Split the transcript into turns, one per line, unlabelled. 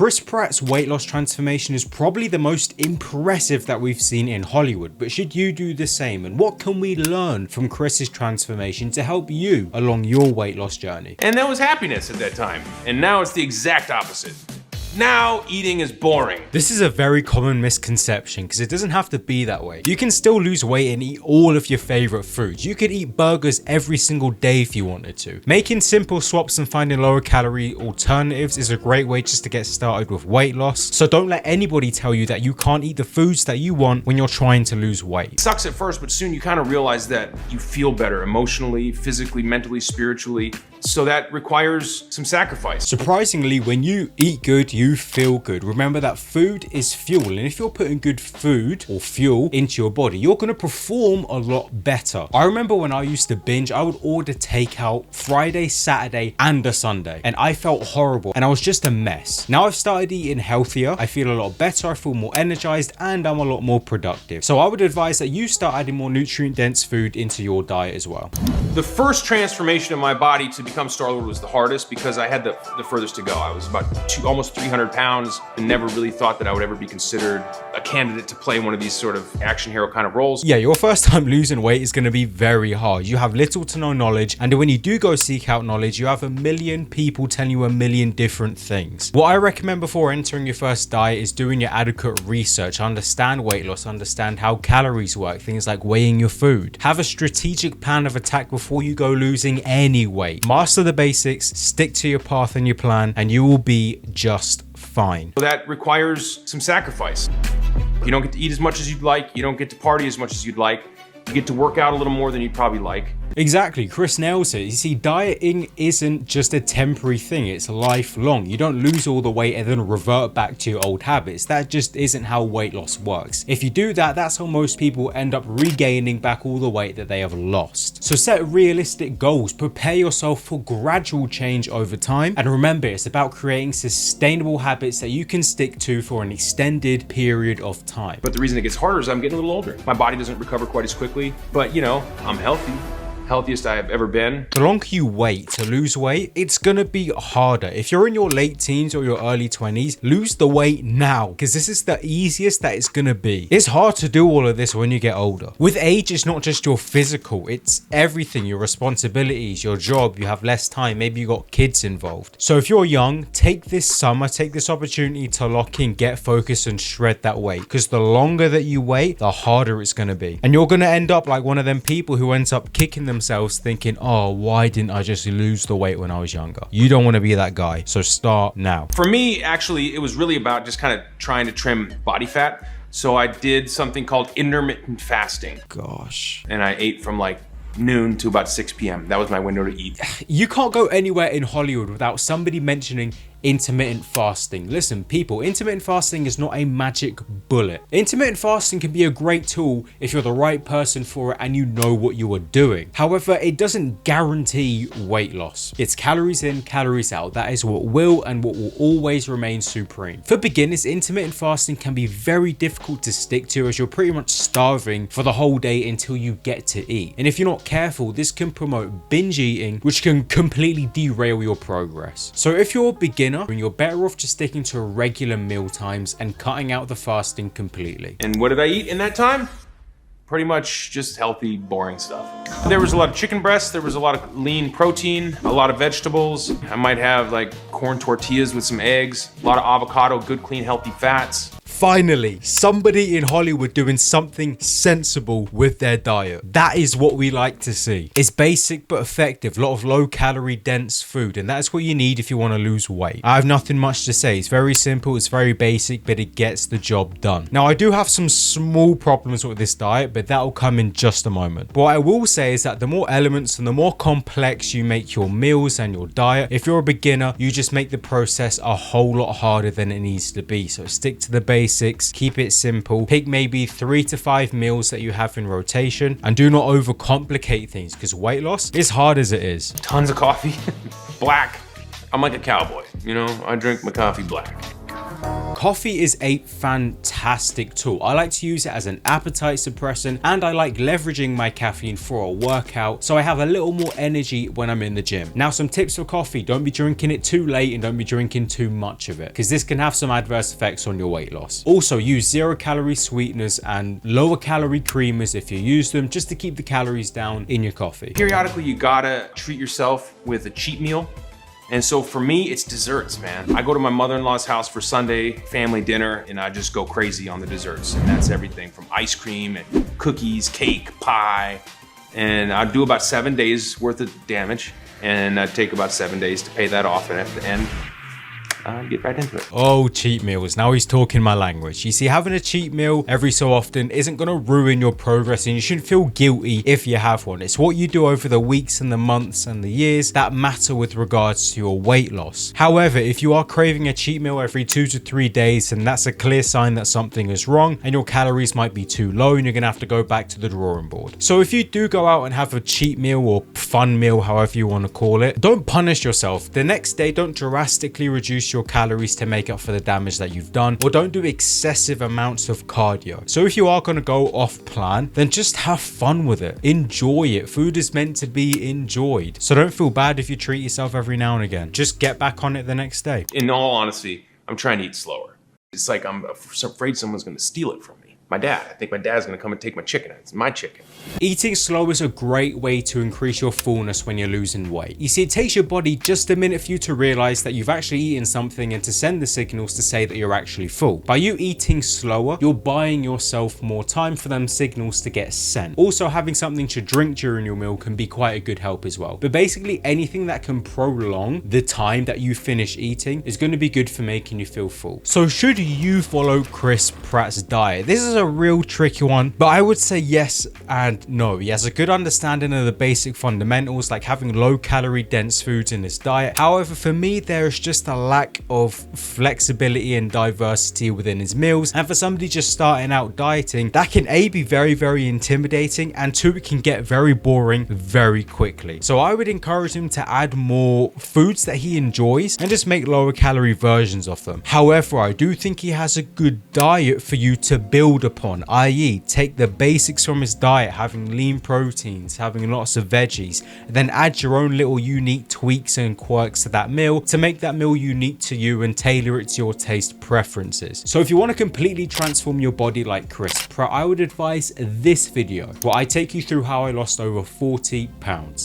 Chris Pratt's weight loss transformation is probably the most impressive that we've seen in Hollywood, but should you do the same? And what can we learn from Chris's transformation to help you along your weight loss journey?
And that was happiness at that time. And now it's the exact opposite. Now eating is boring.
This is a very common misconception because it doesn't have to be that way. You can still lose weight and eat all of your favorite foods. You could eat burgers every single day if you wanted to. Making simple swaps and finding lower calorie alternatives is a great way just to get started with weight loss. So don't let anybody tell you that you can't eat the foods that you want when you're trying to lose weight.
It sucks at first, but soon you kind of realize that you feel better emotionally, physically, mentally, spiritually. So that requires some sacrifice.
Surprisingly, when you eat good, you feel good. Remember that food is fuel, and if you're putting good food or fuel into your body, you're going to perform a lot better. I remember when I used to binge, I would order takeout Friday, Saturday, and a Sunday, and I felt horrible and I was just a mess. Now I've started eating healthier, I feel a lot better, I feel more energized, and I'm a lot more productive. So I would advise that you start adding more nutrient dense food into your diet as well.
The first transformation of my body to become Star-Lord was the hardest because I had the furthest to go. I was about almost 300 pounds and never really thought that I would ever be considered a candidate to play one of these sort of action hero kind of roles.
Yeah, your first time losing weight is going to be very hard. You have little to no knowledge, and when you do go seek out knowledge, you have a million people telling you a million different things. What I recommend before entering your first diet is doing your adequate research, understand weight loss, understand how calories work, things like weighing your food. Have a strategic plan of attack before you go losing any weight. Master the basics, stick to your path and your plan, and you will be just fine.
So that requires some sacrifice. You don't get to eat as much as you'd like. You don't get to party as much as you'd like. You get to work out a little more than you'd probably like.
Exactly, Chris nails it. You see, dieting isn't just a temporary thing, it's lifelong. You don't lose all the weight and then revert back to your old habits. That just isn't how weight loss works. If you do that, that's how most people end up regaining back all the weight that they have lost. So set realistic goals, prepare yourself for gradual change over time, and remember, it's about creating sustainable habits that you can stick to for an extended period of time.
But the reason it gets harder is I'm getting a little older. My body doesn't recover quite as quickly, but you know, I'm healthy. Healthiest I have ever been.
The longer you wait to lose weight, it's gonna be harder. If you're in your late teens or your early 20s, lose the weight now, because this is the easiest that it's gonna be. It's hard to do all of this when you get older. With age, it's not just your physical, it's everything, your responsibilities, your job, you have less time, maybe you got kids involved. So if you're young, take this summer, take this opportunity to lock in, get focused, and shred that weight, because the longer that you wait, the harder it's gonna be. And you're gonna end up like one of them people who ends up kicking themselves thinking, oh, why didn't I just lose the weight when I was younger? You don't want to be that guy, so start now.
For me, actually, it was really about just kind of trying to trim body fat. So I did something called intermittent fasting.
Gosh.
And I ate from like noon to about 6 p.m. That was my window to eat.
You can't go anywhere in Hollywood without somebody mentioning intermittent fasting. Listen, people, intermittent fasting is not a magic bullet. Intermittent fasting can be a great tool if you're the right person for it and you know what you are doing. However, it doesn't guarantee weight loss. It's calories in, calories out. That is what will and what will always remain supreme. For beginners, intermittent fasting can be very difficult to stick to as you're pretty much starving for the whole day until you get to eat. And if you're not careful, this can promote binge eating, which can completely derail your progress. So if you're a beginner, you're better off just sticking to regular meal times and cutting out the fasting completely.
And what did I eat in that time? Pretty much just healthy, boring stuff. There was a lot of chicken breasts, there was a lot of lean protein, a lot of vegetables. I might have like corn tortillas with some eggs, a lot of avocado, good, clean, healthy fats.
Finally, somebody in Hollywood doing something sensible with their diet. That is what we like to see. It's basic but effective, a lot of low calorie dense food, and that's what you need if you want to lose weight. I have nothing much to say. It's very simple, it's very basic, but it gets the job done. Now, I do have some small problems with this diet, but that will come in just a moment. But what I will say is that the more elements and the more complex you make your meals and your diet, if you're a beginner, you just make the process a whole lot harder than it needs to be. So stick to the basics. Keep it simple. Pick maybe 3 to 5 meals that you have in rotation, and do not overcomplicate things, because weight loss is hard as it is.
Tons of coffee, black. I'm like a cowboy, you know, I drink my coffee black.
Coffee is a fantastic tool. I like to use it as an appetite suppressant, and I like leveraging my caffeine for a workout so I have a little more energy when I'm in the gym. Now, some tips for coffee: don't be drinking it too late and don't be drinking too much of it, because this can have some adverse effects on your weight loss. Also, use 0-calorie sweeteners and lower calorie creamers if you use them, just to keep the calories down in your coffee.
Periodically, you gotta treat yourself with a cheat meal. And so for me, it's desserts, man. I go to my mother-in-law's house for Sunday family dinner, and I just go crazy on the desserts. And that's everything from ice cream and cookies, cake, pie. And I do about 7 days worth of damage, and I take about 7 days to pay that off. And at the end, get right into it.
Oh, cheat meals. Now he's talking my language. You see, having a cheat meal every so often isn't going to ruin your progress, and you shouldn't feel guilty if you have one. It's what you do over the weeks and the months and the years that matter with regards to your weight loss. However, if you are craving a cheat meal every 2 to 3 days, then that's a clear sign that something is wrong and your calories might be too low, and you're going to have to go back to the drawing board. So if you do go out and have a cheat meal or fun meal, however you want to call it, don't punish yourself. The next day, don't drastically reduce your calories to make up for the damage that you've done, or don't do excessive amounts of cardio. So if you are going to go off plan, then just have fun with it. Enjoy it. Food is meant to be enjoyed. So don't feel bad if you treat yourself every now and again. Just get back on it the next day.
In all honesty, I'm trying to eat slower. It's like I'm afraid someone's gonna steal it from me. My dad. I think my dad's gonna come and take my chicken. It's my chicken.
Eating slow is a great way to increase your fullness when you're losing weight. You see, it takes your body just a minute for you to realize that you've actually eaten something and to send the signals to say that you're actually full. By you eating slower, you're buying yourself more time for them signals to get sent. Also, having something to drink during your meal can be quite a good help as well. But basically, anything that can prolong the time that you finish eating is going to be good for making you feel full. So should you follow Chris Pratt's diet? This is a real tricky one, but I would say yes and no. He has a good understanding of the basic fundamentals, like having low calorie dense foods in his diet. However, for me, there is just a lack of flexibility and diversity within his meals, and for somebody just starting out dieting, that can A, be very, very intimidating, and 2, it can get very boring very quickly. So I would encourage him to add more foods that he enjoys and just make lower calorie versions of them. However, I do think he has a good diet for you to build upon, i.e. take the basics from his diet, having lean proteins, having lots of veggies, and then add your own little unique tweaks and quirks to that meal to make that meal unique to you and tailor it to your taste preferences. So if you want to completely transform your body like Chris Pratt, I would advise this video where I take you through how I lost over 40 pounds.